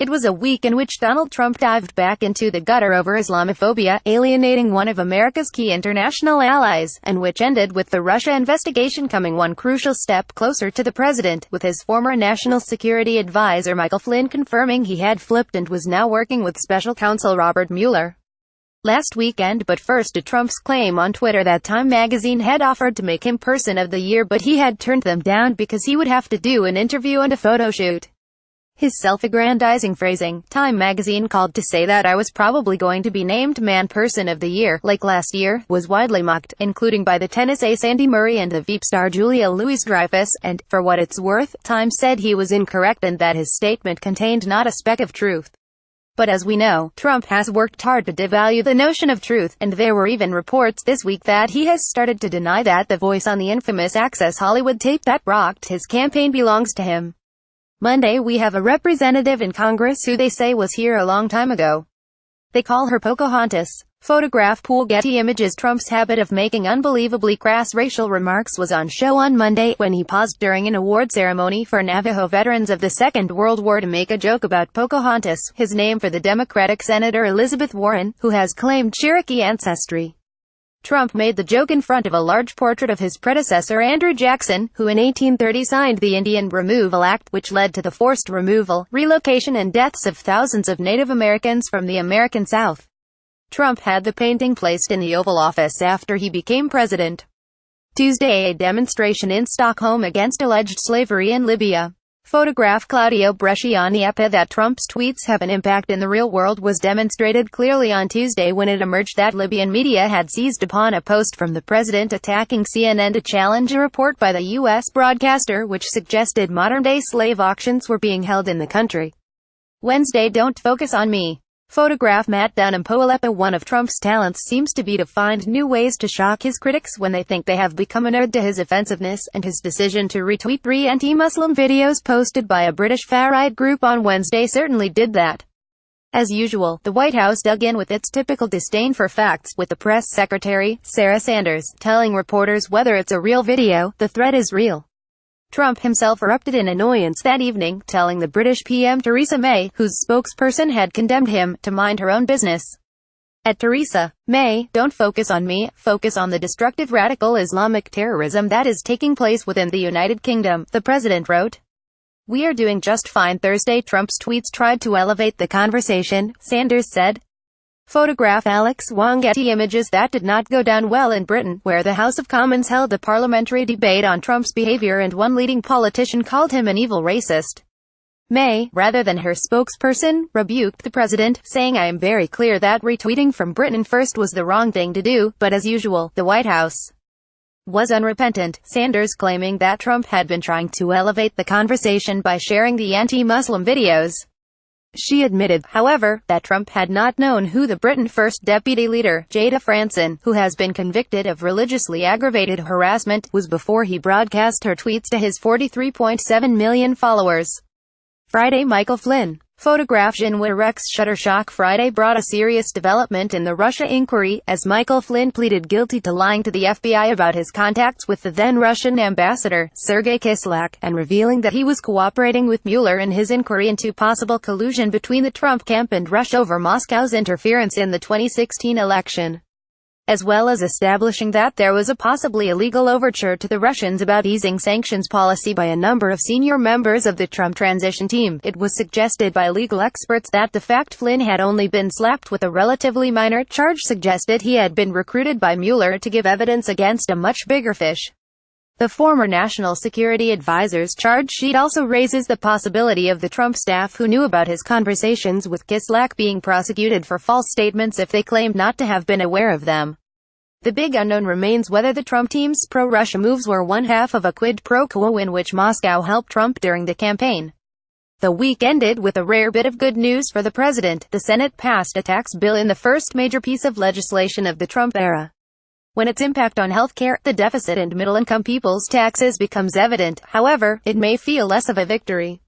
It was a week in which Donald Trump dived back into the gutter over Islamophobia, alienating one of America's key international allies, and which ended with the Russia investigation coming one crucial step closer to the president, with his former national security advisor Michael Flynn confirming he had flipped and was now working with special counsel Robert Mueller last weekend. But first, to Trump's claim on Twitter that Time magazine had offered to make him Person of the Year, but he had turned them down because he would have to do an interview and a photo shoot. His self-aggrandizing phrasing, Time magazine called to say that I was probably going to be named Person of the Year, like last year, was widely mocked, including by the tennis ace Andy Murray and the Veep star Julia Louis-Dreyfus, and, for what it's worth, Time said he was incorrect and that his statement contained not a speck of truth. But as we know, Trump has worked hard to devalue the notion of truth, and there were even reports this week that he has started to deny that the voice on the infamous Access Hollywood tape that rocked his campaign belongs to him. Monday, we have a representative in Congress who they say was here a long time ago. They call her Pocahontas. Photograph pool Getty Images. Trump's habit of making unbelievably crass racial remarks was on show on Monday, when he paused during an award ceremony for Navajo veterans of the Second World War to make a joke about Pocahontas, his name for the Democratic Senator Elizabeth Warren, who has claimed Cherokee ancestry. Trump made the joke in front of a large portrait of his predecessor Andrew Jackson, who in 1830 signed the Indian Removal Act, which led to the forced removal, relocation and deaths of thousands of Native Americans from the American South. Trump had the painting placed in the Oval Office after he became president. Tuesday, a demonstration in Stockholm against alleged slavery in Libya. Photograph Claudio Bresciani. That Trump's tweets have an impact in the real world was demonstrated clearly on Tuesday when it emerged that Libyan media had seized upon a post from the president attacking CNN to challenge a report by the U.S. broadcaster which suggested modern-day slave auctions were being held in the country. Wednesday, don't focus on me. Photograph Matt Dunham. One of Trump's talents seems to be to find new ways to shock his critics when they think they have become inured to his offensiveness, and his decision to retweet 3 anti-Muslim videos posted by a British far-right group on Wednesday certainly did that. As usual, the White House dug in with its typical disdain for facts, with the press secretary, Sarah Sanders, telling reporters whether it's a real video, the threat is real. Trump himself erupted in annoyance that evening, telling the British PM Theresa May, whose spokesperson had condemned him, to mind her own business. At Theresa May, don't focus on me, focus on the destructive radical Islamic terrorism that is taking place within the United Kingdom, the president wrote. We are doing just fine. Thursday, Trump's tweets tried to elevate the conversation, Sanders said. Photograph Alex Wong. Getty Images. That did not go down well in Britain, where the House of Commons held a parliamentary debate on Trump's behavior and one leading politician called him an evil racist. May, rather than her spokesperson, rebuked the president, saying I am very clear that retweeting from Britain first was the wrong thing to do, but as usual, the White House was unrepentant, Sanders claiming that Trump had been trying to elevate the conversation by sharing the anti-Muslim videos. She admitted, however, that Trump had not known who the Britain First Deputy Leader, Jada Franson, who has been convicted of religiously aggravated harassment, was before he broadcast her tweets to his 43.7 million followers. Friday, Michael Flynn. Photograph January Rex. Shuttershock. Friday brought a serious development in the Russia inquiry, as Michael Flynn pleaded guilty to lying to the FBI about his contacts with the then Russian ambassador, Sergei Kislyak, and revealing that he was cooperating with Mueller in his inquiry into possible collusion between the Trump camp and Russia over Moscow's interference in the 2016 election, as well as establishing that there was a possibly illegal overture to the Russians about easing sanctions policy by a number of senior members of the Trump transition team. It was suggested by legal experts that the fact Flynn had only been slapped with a relatively minor charge suggested he had been recruited by Mueller to give evidence against a much bigger fish. The former National Security Advisor's charge sheet also raises the possibility of the Trump staff who knew about his conversations with Kislyak being prosecuted for false statements if they claimed not to have been aware of them. The big unknown remains whether the Trump team's pro-Russia moves were one half of a quid pro quo in which Moscow helped Trump during the campaign. The week ended with a rare bit of good news for the president. The Senate passed a tax bill in the first major piece of legislation of the Trump era. When its impact on healthcare, the deficit and middle-income people's taxes becomes evident, however, it may feel less of a victory.